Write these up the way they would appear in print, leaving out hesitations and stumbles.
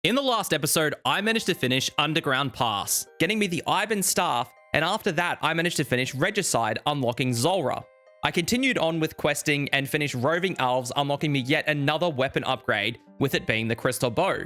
In the last episode, I managed to finish Underground Pass, getting me the Ivan Staff, and after that, I managed to finish Regicide, unlocking Zulrah. I continued on with questing and finished Roving Elves, unlocking me yet another weapon upgrade, with it being the Crystal Bow.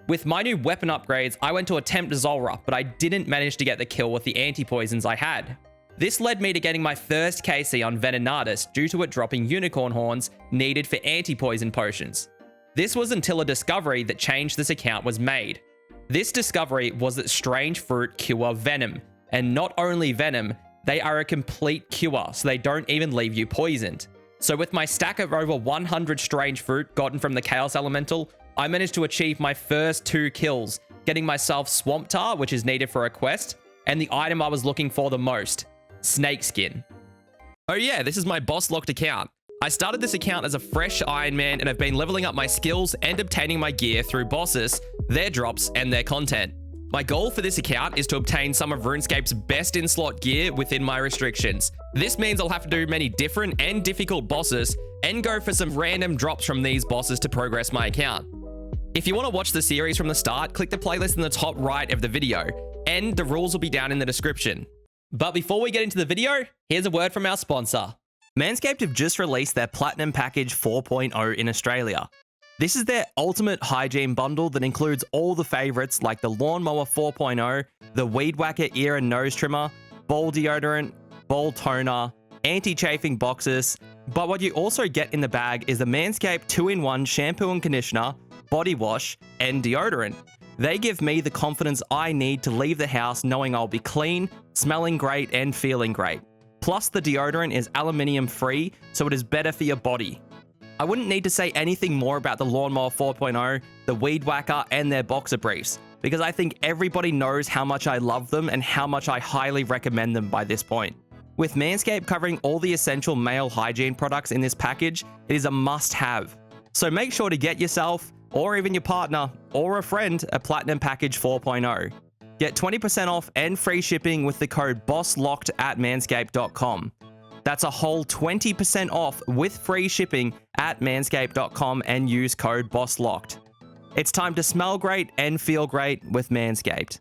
With my new weapon upgrades, I went to attempt Zulrah, but I didn't manage to get the kill with the anti-poisons I had. This led me to getting my first KC on Venenatus due to it dropping unicorn horns needed for anti-poison potions. This was until a discovery that changed this account was made. This discovery was that strange fruit cure venom, and not only venom, they are a complete cure, so they don't even leave you poisoned. So with my stack of over 100 strange fruit gotten from the Chaos Elemental, I managed to achieve my first 2 kills, getting myself Swamp Tar, which is needed for a quest, and the item I was looking for the most, Snake Skin. Oh yeah, this is my boss locked account. I started this account as a fresh Iron Man and have been leveling up my skills and obtaining my gear through bosses, their drops, and their content. My goal for this account is to obtain some of Runescape's best in-slot gear within my restrictions. This means I'll have to do many different and difficult bosses and go for some random drops from these bosses to progress my account. If you want to watch the series from the start, click the playlist in the top right of the video, and the rules will be down in the description. But before we get into the video, here's a word from our sponsor. Manscaped have just released their Platinum Package 4.0 in Australia. This is their ultimate hygiene bundle that includes all the favorites like the Lawnmower 4.0, the Weed Whacker ear and nose trimmer, ball deodorant, ball toner, anti-chafing boxes, but what you also get in the bag is the Manscaped 2-in-1 shampoo and conditioner, body wash, and deodorant. They give me the confidence I need to leave the house knowing I'll be clean, smelling great, and feeling great. Plus, the deodorant is aluminium free, so it is better for your body. I wouldn't need to say anything more about the Lawnmower 4.0, the Weed Whacker, and their boxer briefs, because I think everybody knows how much I love them and how much I highly recommend them by this point. With Manscaped covering all the essential male hygiene products in this package, it is a must-have. So make sure to get yourself, or even your partner, or a friend, a Platinum Package 4.0. Get 20% off and free shipping with the code BOSSLOCKED at manscaped.com. That's a whole 20% off with free shipping at manscaped.com and use code BOSSLOCKED. It's time to smell great and feel great with Manscaped.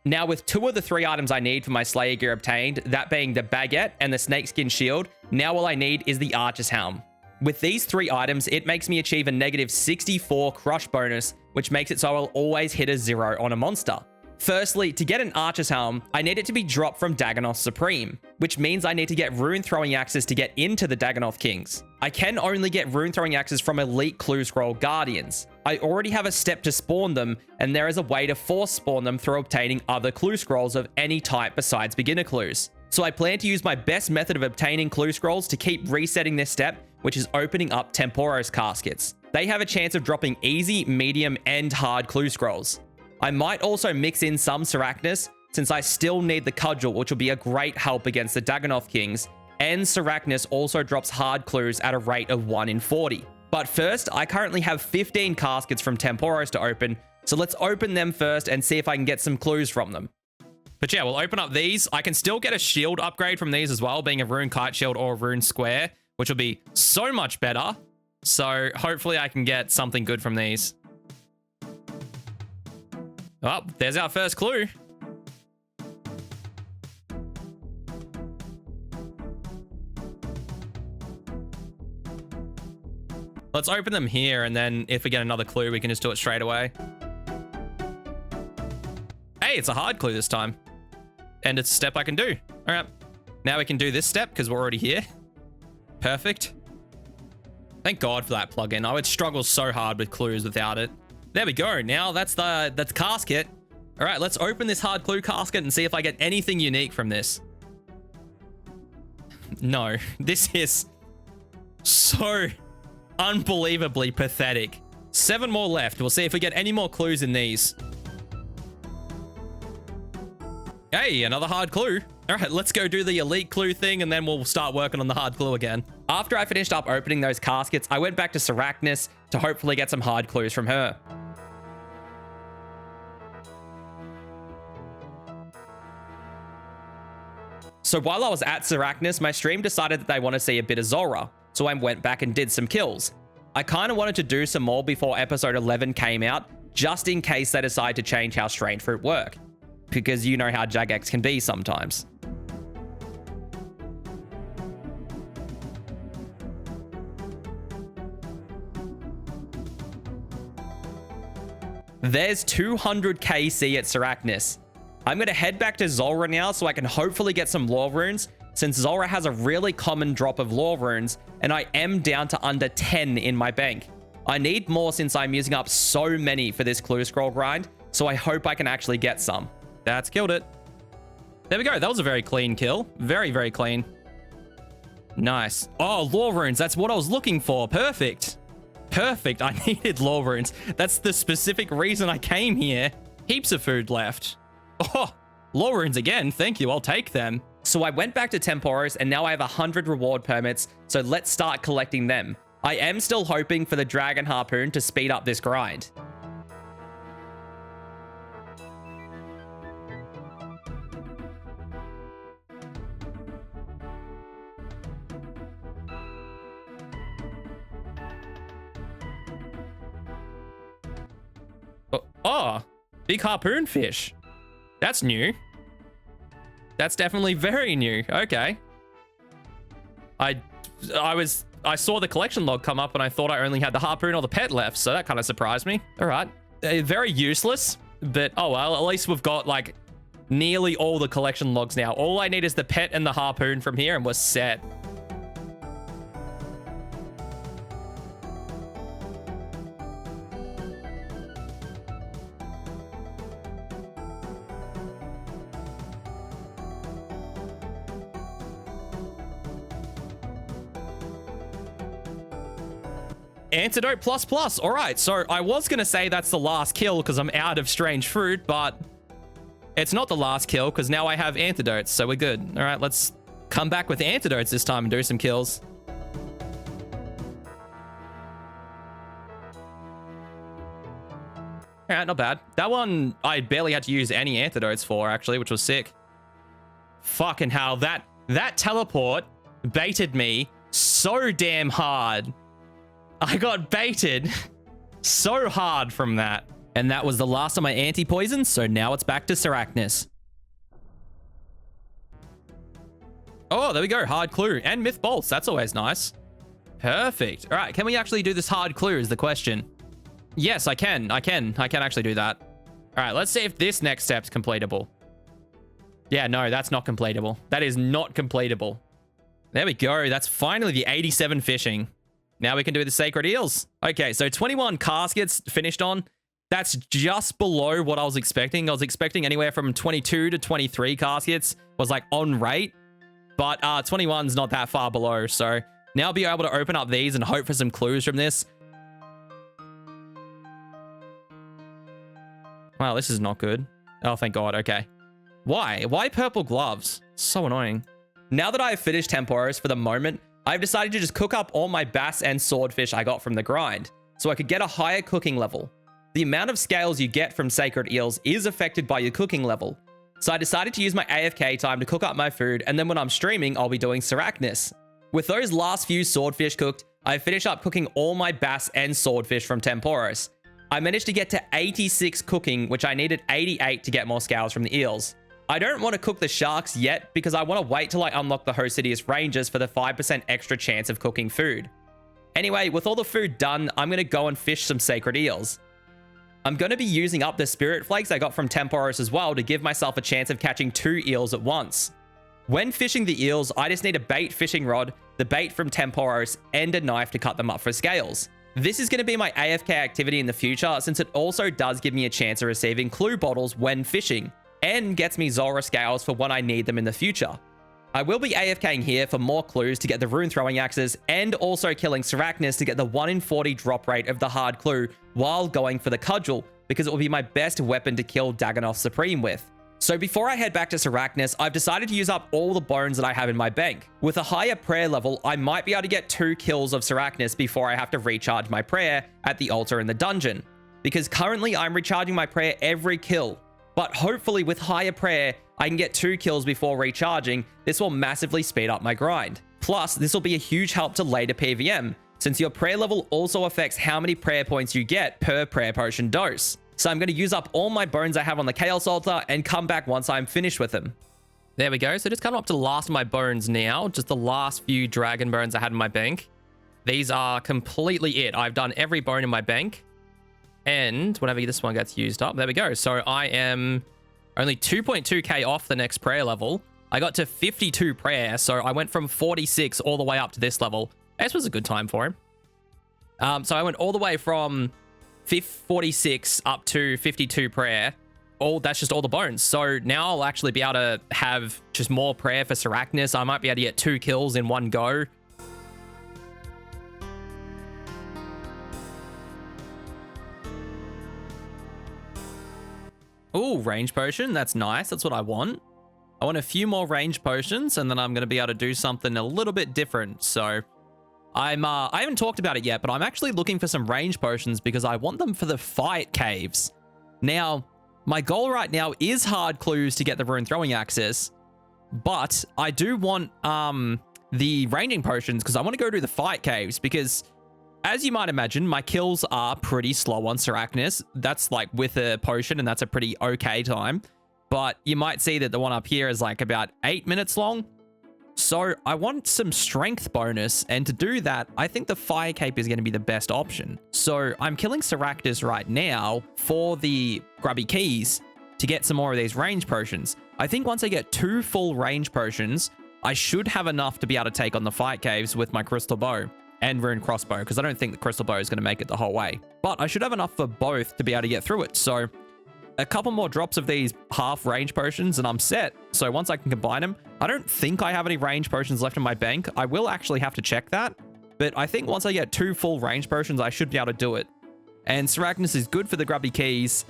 Now with 2 of the 3 items I need for my Slayer gear obtained, that being the Baguette and the Snakeskin Shield, now all I need is the Archer's Helm. With these 3 items, it makes me achieve a negative 64 crush bonus, which makes it so I'll always hit a 0 on a monster. Firstly, to get an Archer's Helm, I need it to be dropped from Dagannoth Supreme, which means I need to get Rune Throwing Axes to get into the Dagannoth Kings. I can only get Rune Throwing Axes from Elite Clue Scroll Guardians. I already have a step to spawn them, and there is a way to force spawn them through obtaining other Clue Scrolls of any type besides Beginner Clues. So I plan to use my best method of obtaining Clue Scrolls to keep resetting this step, which is opening up Temporos Caskets. They have a chance of dropping easy, medium, and hard Clue Scrolls. I might also mix in some Sarachnis, since I still need the Cudgel, which will be a great help against the Dagannoth Kings, and Sarachnis also drops hard clues at a rate of 1 in 40. But first, I currently have 15 caskets from Temporos to open, so let's open them first and see if I can get some clues from them. But yeah, we'll open up these. I can still get a shield upgrade from these as well, being a Rune Kite Shield or a Rune Square, which will be so much better. So hopefully I can get something good from these. Oh, there's our first clue. Let's open them here, and then if we get another clue, we can just do it straight away. Hey, it's a hard clue this time. And it's a step I can do. All right. Now we can do this step because we're already here. Perfect. Thank God for that plugin. I would struggle so hard with clues without it. There we go. Now that's the casket. All right, let's open this hard clue casket and see if I get anything unique from this. No, this is so unbelievably pathetic. 7 more left. We'll see if we get any more clues in these. Hey, another hard clue. All right, let's go do the elite clue thing and then we'll start working on the hard clue again. After I finished up opening those caskets, I went back to Sarachnis to hopefully get some hard clues from her. So while I was at Sarachnis, my stream decided that they want to see a bit of Zulrah, so I went back and did some kills. I kind of wanted to do some more before episode 11 came out, just in case they decide to change how strained fruit work, because you know how Jagex can be sometimes. There's 200 KC at Seracnis. I'm going to head back to Zulrah now so I can hopefully get some lore runes, since Zulrah has a really common drop of lore runes, and I am down to under 10 in my bank. I need more since I'm using up so many for this clue scroll grind, so I hope I can actually get some. That's killed it. There we go. That was a very clean kill. Very, very clean. Nice. Oh, lore runes. That's what I was looking for. Perfect. Perfect. I needed lore runes. That's the specific reason I came here. Heaps of food left. Oh, lore runes again. Thank you. I'll take them. So I went back to Temporos and now I have 100 reward permits. So let's start collecting them. I am still hoping for the Dragon Harpoon to speed up this grind. Oh, big harpoon fish. That's new. That's definitely very new. Okay. I saw the collection log come up and I thought I only had the harpoon or the pet left, so that kind of surprised me. All right. Very useless, but oh well, at least we've got like nearly all the collection logs now. All I need is the pet and the harpoon from here and we're set. Antidote plus plus. All right, so I was going to say that's the last kill because I'm out of strange fruit, but it's not the last kill because now I have antidotes, so we're good. All right, let's come back with antidotes this time and do some kills. All right, not bad. That one I barely had to use any antidotes for, actually, which was sick. Fucking hell, that teleport baited me so damn hard. I got baited so hard from that. And that was the last of my anti-poisons, so now it's back to Seracnis. Oh, there we go. Hard clue. And myth bolts. That's always nice. Perfect. All right, can we actually do this hard clue is the question. Yes, I can. I can actually do that. All right, let's see if this next step's completable. Yeah, no, that's not completable. That is not completable. There we go. That's finally the 87 fishing. Now we can do the sacred eels. Okay, so 21 caskets finished on. That's just below what I was expecting. I was expecting anywhere from 22 to 23 caskets was like on rate, but 21's not that far below. So now I'll be able to open up these and hope for some clues from this. Wow, this is not good. Oh, thank God. Okay. Why? Why purple gloves? So annoying. Now that I've finished Temporos for the moment, I've decided to just cook up all my bass and swordfish I got from the grind, so I could get a higher cooking level. The amount of scales you get from sacred eels is affected by your cooking level. So I decided to use my AFK time to cook up my food, and then when I'm streaming, I'll be doing Seracnis. With those last few swordfish cooked, I finished up cooking all my bass and swordfish from Temporos. I managed to get to 86 cooking, which I needed 88 to get more scales from the eels. I don't want to cook the sharks yet because I want to wait till I unlock the Hosidius ranges for the 5% extra chance of cooking food. Anyway, with all the food done, I'm going to go and fish some sacred eels. I'm going to be using up the spirit flakes I got from Temporos as well to give myself a chance of catching 2 eels at once. When fishing the eels, I just need a bait fishing rod, the bait from Temporos, and a knife to cut them up for scales. This is going to be my AFK activity in the future since it also does give me a chance of receiving clue bottles when fishing, and gets me Zulrah scales for when I need them in the future. I will be AFKing here for more clues to get the rune throwing axes and also killing Seracnis to get the 1 in 40 drop rate of the hard clue while going for the cudgel because it will be my best weapon to kill Dagannoth Supreme with. So before I head back to Seracnis, I've decided to use up all the bones that I have in my bank. With a higher prayer level, I might be able to get 2 kills of Seracnis before I have to recharge my prayer at the altar in the dungeon. Because currently I'm recharging my prayer every kill. But hopefully with higher prayer, I can get 2 kills before recharging. This will massively speed up my grind. Plus, this will be a huge help to later PVM, since your prayer level also affects how many prayer points you get per prayer potion dose. So I'm going to use up all my bones I have on the Chaos Altar and come back once I'm finished with them. There we go. So just coming up to the last of my bones now. Just the last few dragon bones I had in my bank. These are completely it. I've done every bone in my bank. And whenever this one gets used up, there we go. So I am only 2.2k off the next prayer level. I got to 52 prayer. So I went from 46 all the way up to this level. This was a good time for him. So I went all the way from 46 up to 52 prayer. That's just all the bones. So now I'll actually be able to have just more prayer for Sarachnis. I might be able to get 2 kills in one go. Ooh, range potion. That's nice. That's what I want. I want a few more range potions, and then I'm going to be able to do something a little bit different. So I haven't talked about it yet, but I'm actually looking for some range potions because I want them for the fight caves. Now, my goal right now is hard clues to get the rune throwing axis, but I do want the ranging potions because I want to go to the fight caves because, as you might imagine, my kills are pretty slow on Sarachnis. That's like with a potion, and that's a pretty okay time. But you might see that the one up here is like about 8 minutes long. So I want some strength bonus, and to do that, I think the fire cape is going to be the best option. So I'm killing Sarachnis right now for the grubby keys to get some more of these range potions. I think once I get 2 full range potions, I should have enough to be able to take on the fight caves with my crystal bow and rune crossbow, because I don't think the crystal bow is going to make it the whole way. But I should have enough for both to be able to get through it. So a couple more drops of these half range potions and I'm set. So once I can combine them, I don't think I have any range potions left in my bank. I will actually have to check that. But I think once I get 2 full range potions, I should be able to do it. And Sarachnis is good for the grubby keys.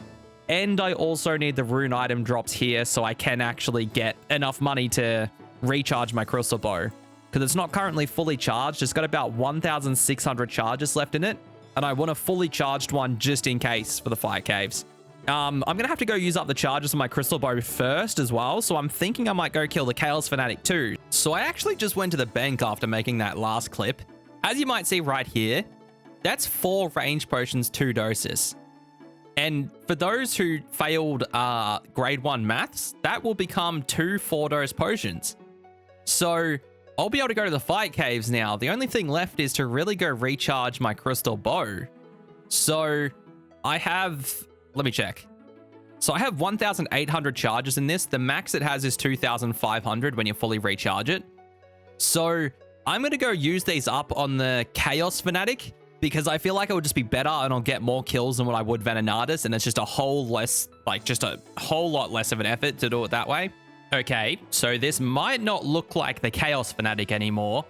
And I also need the rune item drops here so I can actually get enough money to recharge my crystal bow. Because it's not currently fully charged. It's got about 1,600 charges left in it. And I want a fully charged one just in case for the fire caves. I'm going to have to go use up the charges of my crystal bow first as well. So I'm thinking I might go kill the Chaos Fanatic too. So I actually just went to the bank after making that last clip. As you might see right here, that's 4 range potions, 2 doses. And for those who failed grade 1 maths, that will become 2 4-dose potions. So I'll be able to go to the fight caves now. The only thing left is to really go recharge my crystal bow. So I have... Let me check. So I have 1,800 charges in this. The max it has is 2,500 when you fully recharge it. So I'm going to go use these up on the Chaos Fanatic because I feel like it would just be better and I'll get more kills than what I would Venenatus. And it's just a whole lot less of an effort to do it that way. Okay, so this might not look like the Chaos Fanatic anymore.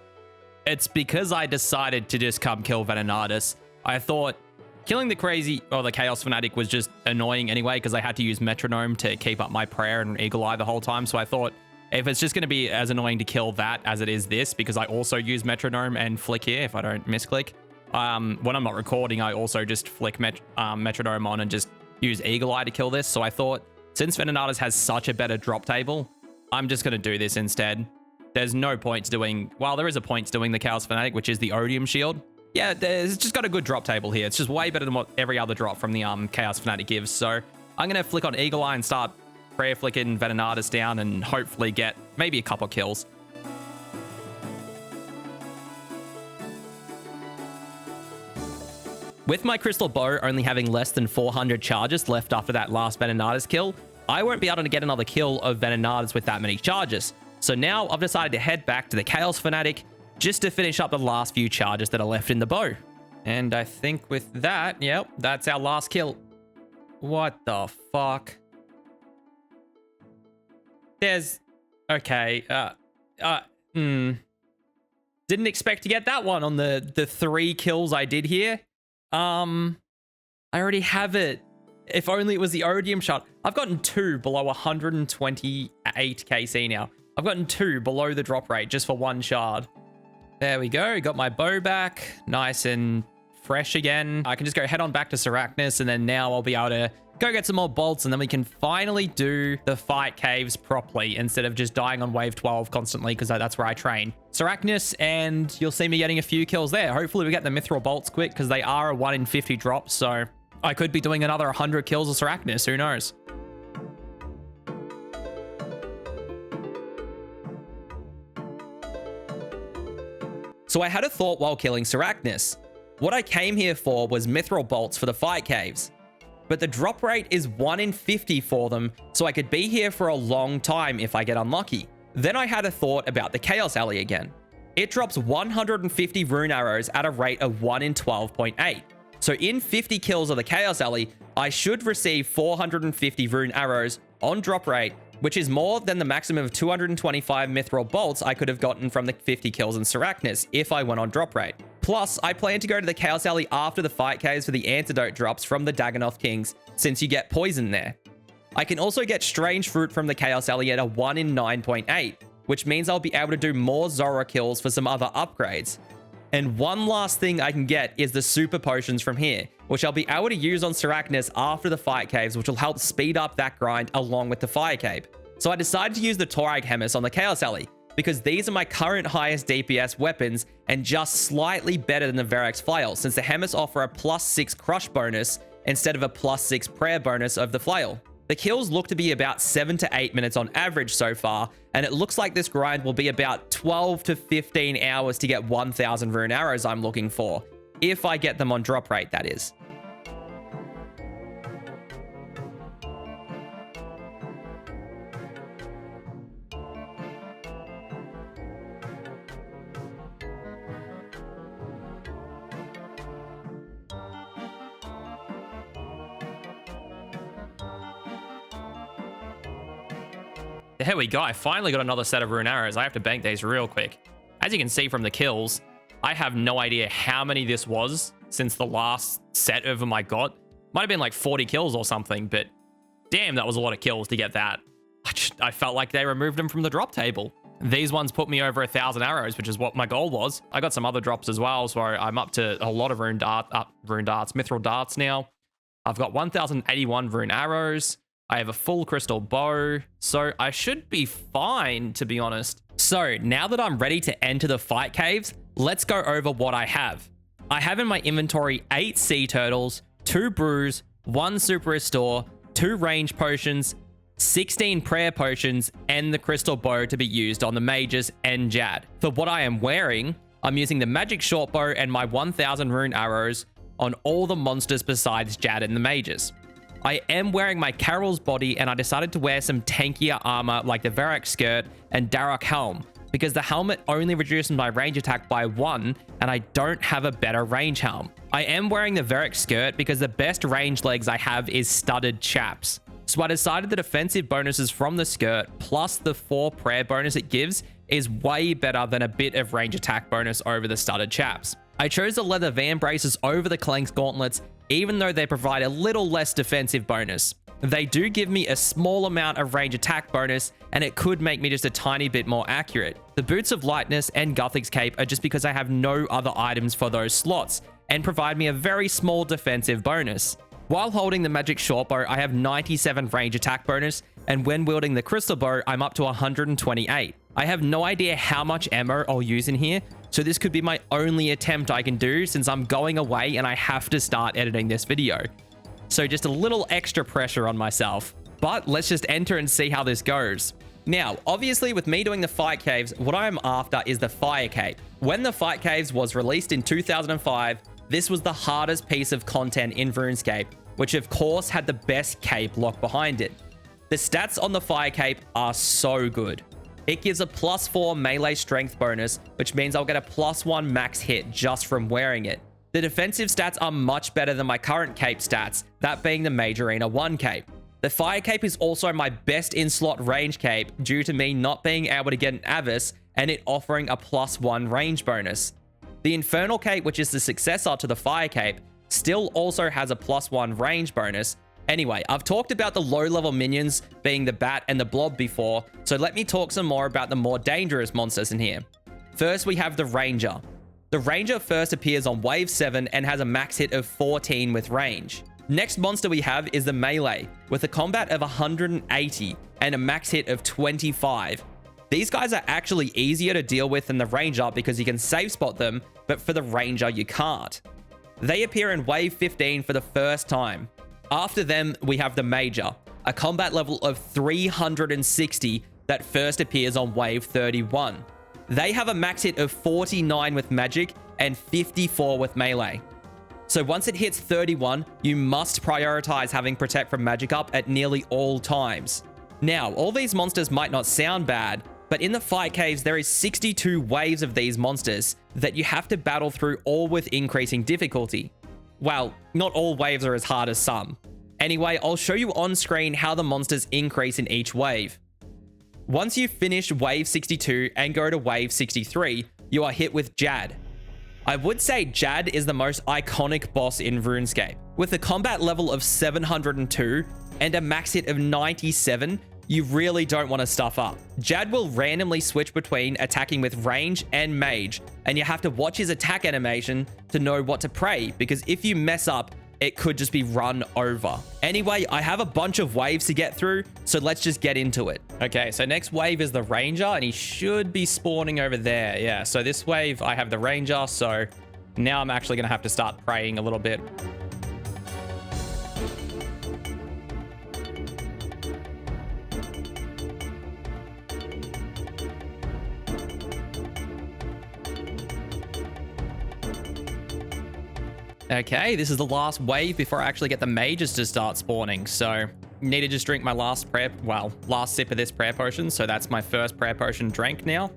It's because I decided to just come kill Venenatus. I thought killing the Chaos Fanatic was just annoying anyway because I had to use Metronome to keep up my prayer and Eagle Eye the whole time. So I thought if it's just going to be as annoying to kill that as it is this, because I also use Metronome and Flick here if I don't misclick. When I'm not recording, I also just flick Metronome on and just use Eagle Eye to kill this. So I thought since Venenatus has such a better drop table, I'm just going to do this instead. There's no point to doing... Well, there is a point to doing the Chaos Fanatic, which is the Odium Shield. Yeah, it's just got a good drop table here. It's just way better than what every other drop from the Chaos Fanatic gives. So I'm going to flick on Eagle Eye and start prayer flicking Venenatus down and hopefully get maybe a couple kills. With my crystal bow only having less than 400 charges left after that last Venenatus kill, I won't be able to get another kill of Venenatus with that many charges. So now I've decided to head back to the Chaos Fanatic just to finish up the last few charges that are left in the bow. And I think with that, yep, that's our last kill. What the fuck? There's... Okay, Didn't expect to get that one on the 3 kills I did here. I already have it. If only it was the Odium shot. I've gotten 2 below 128 KC now. I've gotten 2 below the drop rate just for 1 shard. There we go. Got my bow back. Nice and fresh again. I can just go head on back to Sarachnis, and then now I'll be able to go get some more bolts, and then we can finally do the fight caves properly instead of just dying on wave 12 constantly, because that's where I train. Sarachnis, and you'll see me getting a few kills there. Hopefully we get the mithril bolts quick, because they are a 1 in 50 drop, so I could be doing another 100 kills of Sarachnis. Who knows? So I had a thought while killing Sarachnis. What I came here for was mithril bolts for the fight caves, but the drop rate is 1 in 50 for them, so I could be here for a long time if I get unlucky. Then I had a thought about the Chaos Alley again. It drops 150 rune arrows at a rate of 1 in 12.8. So in 50 kills of the Chaos Alley, I should receive 450 rune arrows on drop rate, which is more than the maximum of 225 mithril bolts I could have gotten from the 50 kills in Sarachnis if I went on drop rate. Plus, I plan to go to the Chaos Alley after the fight caves for the antidote drops from the Dagannoth Kings, since you get poison there. I can also get strange fruit from the Chaos Alley at a 1 in 9.8, which means I'll be able to do more Zora kills for some other upgrades. And one last thing I can get is the super potions from here, which I'll be able to use on Sarachnis after the fight caves, which will help speed up that grind along with the fire cave. So I decided to use the Torag Hemis on the Chaos Alley, because these are my current highest DPS weapons and just slightly better than the Verex Flail, since the Hemis offer a +6 crush bonus instead of a +6 prayer bonus of the Flail. The kills look to be about 7 to 8 minutes on average so far, and it looks like this grind will be about 12 to 15 hours to get 1,000 rune arrows I'm looking for, if I get them on drop rate, that is. There we go. I finally got another set of rune arrows. I have to bank these real quick. As you can see from the kills, I have no idea how many this was since the last set of them I got. Might have been like 40 kills or something, but damn, that was a lot of kills to get that. I felt like they removed them from the drop table. These ones put me over 1,000 arrows, which is what my goal was. I got some other drops as well, so I'm up to a lot of mithril darts now. I've got 1,081 rune arrows. I have a full crystal bow, so I should be fine, to be honest. So now that I'm ready to enter the fight caves, let's go over what I have. I have in my inventory 8 sea turtles, 2 brews, 1 super restore, 2 range potions, 16 prayer potions, and the crystal bow to be used on the mages and Jad. For what I am wearing, I'm using the magic shortbow and my 1,000 rune arrows on all the monsters besides Jad and the mages. I am wearing my Carol's body, and I decided to wear some tankier armor like the Verex skirt and Darok helm, because the helmet only reduces my range attack by 1, and I don't have a better range helm. I am wearing the Verex skirt because the best range legs I have is studded chaps. So I decided the defensive bonuses from the skirt plus the 4 prayer bonus it gives is way better than a bit of range attack bonus over the studded chaps. I chose the leather van braces over the Clanks gauntlets, even though they provide a little less defensive bonus. They do give me a small amount of range attack bonus, and it could make me just a tiny bit more accurate. The Boots of Lightness and Guthix Cape are just because I have no other items for those slots, and provide me a very small defensive bonus. While holding the magic shortbow, I have 97 range attack bonus, and when wielding the crystal bow, I'm up to 128. I have no idea how much ammo I'll use in here, so this could be my only attempt I can do since I'm going away and I have to start editing this video. So just a little extra pressure on myself. But let's just enter and see how this goes. Now, obviously with me doing the fight caves, what I am after is the fire cape. When the fight caves was released in 2005, this was the hardest piece of content in Runescape, which of course had the best cape lock behind it. The stats on the fire cape are so good. It gives a +4 melee strength bonus, which means I'll get a +1 max hit just from wearing it. The defensive stats are much better than my current cape stats, that being the Mage Arena 1 cape. The fire cape is also my best in-slot range cape due to me not being able to get an Avis and it offering a +1 range bonus. The Infernal cape, which is the successor to the fire cape, still also has a +1 range bonus. Anyway, I've talked about the low-level minions being the Bat and the Blob before, so let me talk some more about the more dangerous monsters in here. First, we have the Ranger. The Ranger first appears on wave 7 and has a max hit of 14 with range. Next monster we have is the Melee, with a combat of 180 and a max hit of 25. These guys are actually easier to deal with than the Ranger because you can safe spot them, but for the Ranger you can't. They appear in wave 15 for the first time. After them, we have the Major, a combat level of 360 that first appears on wave 31. They have a max hit of 49 with magic and 54 with melee. So once it hits 31, you must prioritize having Protect from Magic up at nearly all times. Now, all these monsters might not sound bad, but in the fight caves, there is 62 waves of these monsters that you have to battle through, all with increasing difficulty. Well, not all waves are as hard as some. Anyway, I'll show you on screen how the monsters increase in each wave. Once you finish wave 62 and go to wave 63, you are hit with Jad. I would say Jad is the most iconic boss in RuneScape. With a combat level of 702 and a max hit of 97, you really don't want to stuff up. Jad will randomly switch between attacking with range and mage, and you have to watch his attack animation to know what to pray, because if you mess up, it could just be run over. Anyway, I have a bunch of waves to get through, so let's just get into it. Okay, so next wave is the Ranger, and he should be spawning over there. Yeah, so this wave, I have the Ranger, so now I'm actually gonna have to start praying a little bit. Okay, this is the last wave before I actually get the mages to start spawning. So need to just drink my last sip of this prayer potion. So that's my first prayer potion drank now.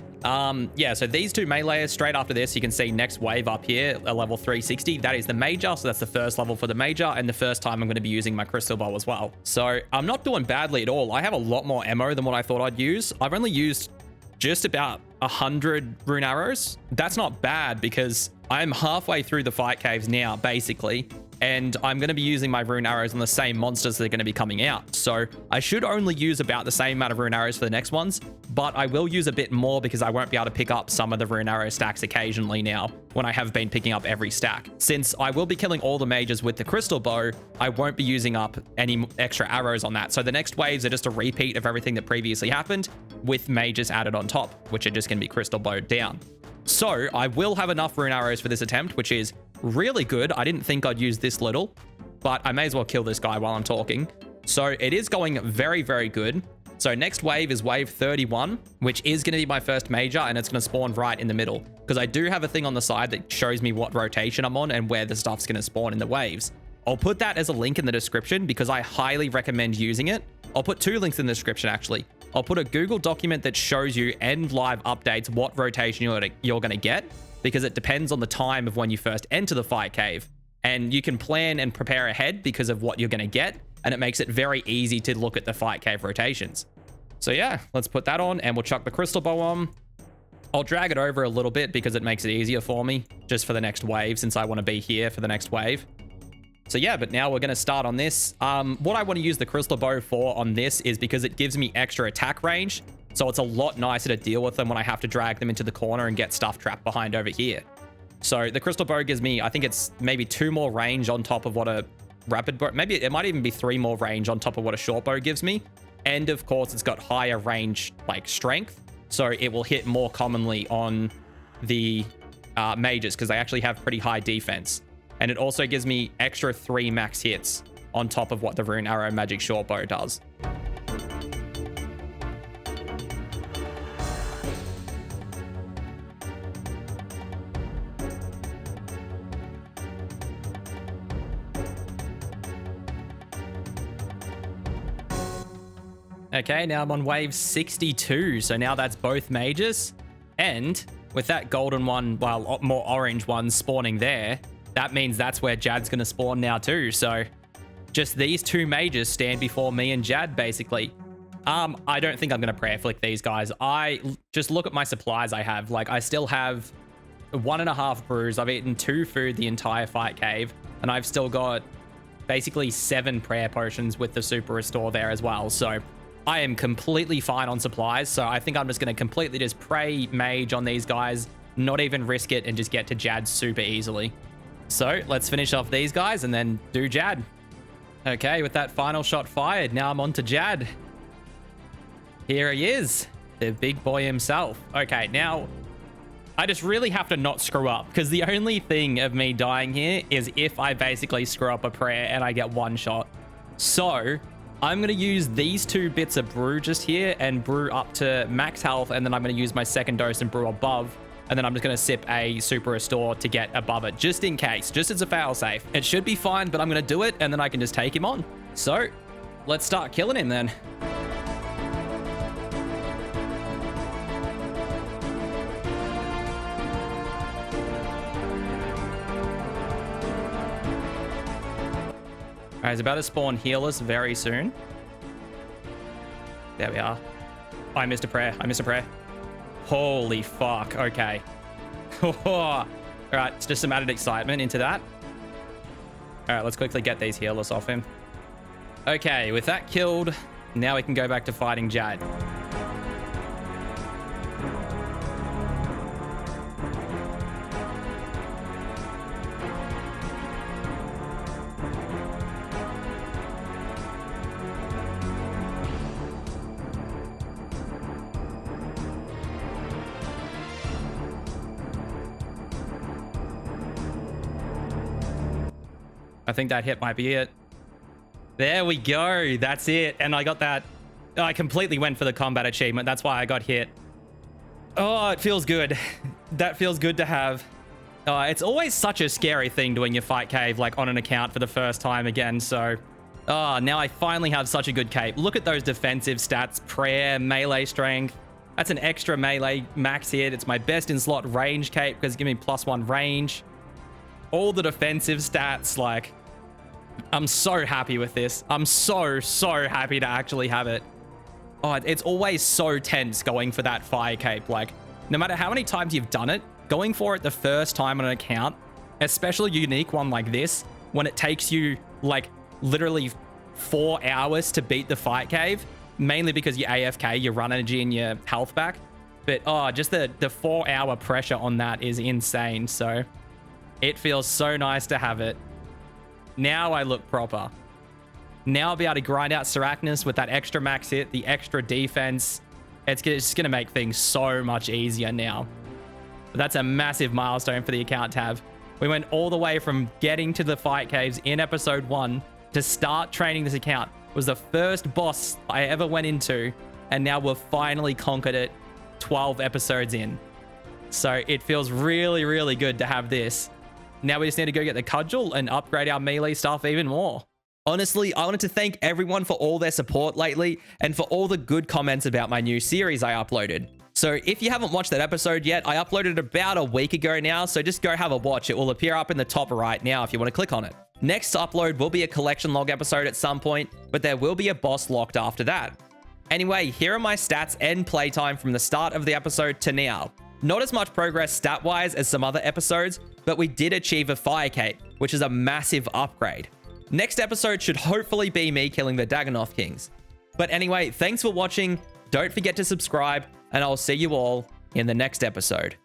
Yeah, so these two melees straight after this, you can see next wave up here, a level 360. That is the major. So that's the first level for the major, and the first time I'm going to be using my crystal bow as well. So I'm not doing badly at all. I have a lot more ammo than what I thought I'd use. I've only used just about 100 rune arrows. That's not bad because I'm halfway through the fight caves now, basically, and I'm going to be using my rune arrows on the same monsters that are going to be coming out. So I should only use about the same amount of rune arrows for the next ones, but I will use a bit more because I won't be able to pick up some of the rune arrow stacks occasionally now when I have been picking up every stack. Since I will be killing all the mages with the crystal bow, I won't be using up any extra arrows on that. So the next waves are just a repeat of everything that previously happened with mages added on top, which are just going to be crystal bowed down. So I will have enough rune arrows for this attempt, which is really good. I didn't think I'd use this little, but I may as well kill this guy while I'm talking. So it is going very, very good. So next wave is wave 31, which is going to be my first major, and it's going to spawn right in the middle because I do have a thing on the side that shows me what rotation I'm on and where the stuff's going to spawn in the waves. I'll put that as a link in the description because I highly recommend using it. I'll put two links in the description, actually. I'll put a Google document that shows you and live updates what rotation you're going to get, because it depends on the time of when you first enter the fight cave. And you can plan and prepare ahead because of what you're going to get, and it makes it very easy to look at the fight cave rotations. So yeah, let's put that on and we'll chuck the crystal bow on. I'll drag it over a little bit because it makes it easier for me just for the next wave, since I want to be here for the next wave. So yeah, but now we're going to start on this. What I want to use the crystal bow for on this is because it gives me extra attack range. So it's a lot nicer to deal with them when I have to drag them into the corner and get stuff trapped behind over here. So the crystal bow gives me, I think it's maybe 2 more range on top of what a rapid bow, maybe it might even be 3 more range on top of what a short bow gives me. And of course, it's got higher range, like strength. So it will hit more commonly on the mages because they actually have pretty high defense. And it also gives me extra 3 max hits on top of what the Rune Arrow Magic Short Bow does. Okay, now I'm on wave 62. So now that's both mages. And with that golden one, well, more orange one spawning there, that means that's where Jad's going to spawn now too. So just these 2 mages stand before me and Jad, basically. I don't think I'm going to prayer flick these guys. I just look at my supplies I have. Like, I still have 1.5 brews. I've eaten 2 food the entire fight cave. And I've still got basically 7 prayer potions with the super restore there as well. So I am completely fine on supplies. So I think I'm just going to completely just pray mage on these guys not even risk it and just get to Jad super easily. So let's finish off these guys and then do Jad. Okay, with that final shot fired, now I'm on to Jad. Here he is, the big boy himself. Okay, now I just really have to not screw up, because the only thing of me dying here is if I basically screw up a prayer and I get one shot. So I'm going to use these 2 bits of brew just here and brew up to max health, and then I'm going to use my second dose and brew above, and then I'm just going to sip a super restore to get above it, just in case, just as a fail safe. It should be fine, but I'm going to do it, and then I can just take him on. So let's start killing him then. Alright, he's about to spawn healers very soon. There we are. Oh, I missed a prayer. I missed a prayer. Holy fuck. Okay. Alright, it's just some added excitement into that. Alright, let's quickly get these healers off him. Okay, with that killed, now we can go back to fighting Jad. I think that hit might be it. There we go. That's it. And I got that. I completely went for the combat achievement. That's why I got hit. Oh, it feels good. That feels good to have. It's always such a scary thing doing your fight cave like on an account for the first time again. So now I finally have such a good cape. Look at those defensive stats. Prayer, melee strength. That's an extra melee max hit. It's my best in slot range cape because it's giving me +1 range. All the defensive stats, like, I'm so happy with this. I'm so happy to actually have it. Oh, it's always so tense going for that fire cape. Like, no matter how many times you've done it, going for it the first time on an account, especially a unique one like this, when it takes you, like, literally 4 hours to beat the fight cave, mainly because you AFK, you run energy and your health back. But, just the 4-hour pressure on that is insane, so it feels so nice to have it. Now I look proper. Now I'll be able to grind out Sarachnis with that extra max hit, the extra defense. It's just going to make things so much easier now. But that's a massive milestone for the account tab. We went all the way from getting to the fight caves in episode 1 to start training this account. It was the first boss I ever went into, and now we've finally conquered it 12 episodes in. So it feels really, really good to have this. Now we just need to go get the cudgel and upgrade our melee stuff even more. Honestly, I wanted to thank everyone for all their support lately and for all the good comments about my new series I uploaded. So if you haven't watched that episode yet, I uploaded about a week ago now, so just go have a watch. It will appear up in the top right now if you want to click on it. Next upload will be a collection log episode at some point, but there will be a boss locked after that. Anyway, here are my stats and playtime from the start of the episode to now. Not as much progress stat-wise as some other episodes, but we did achieve a fire cape, which is a massive upgrade. Next episode should hopefully be me killing the Dagannoth Kings. But anyway, thanks for watching, don't forget to subscribe, and I'll see you all in the next episode.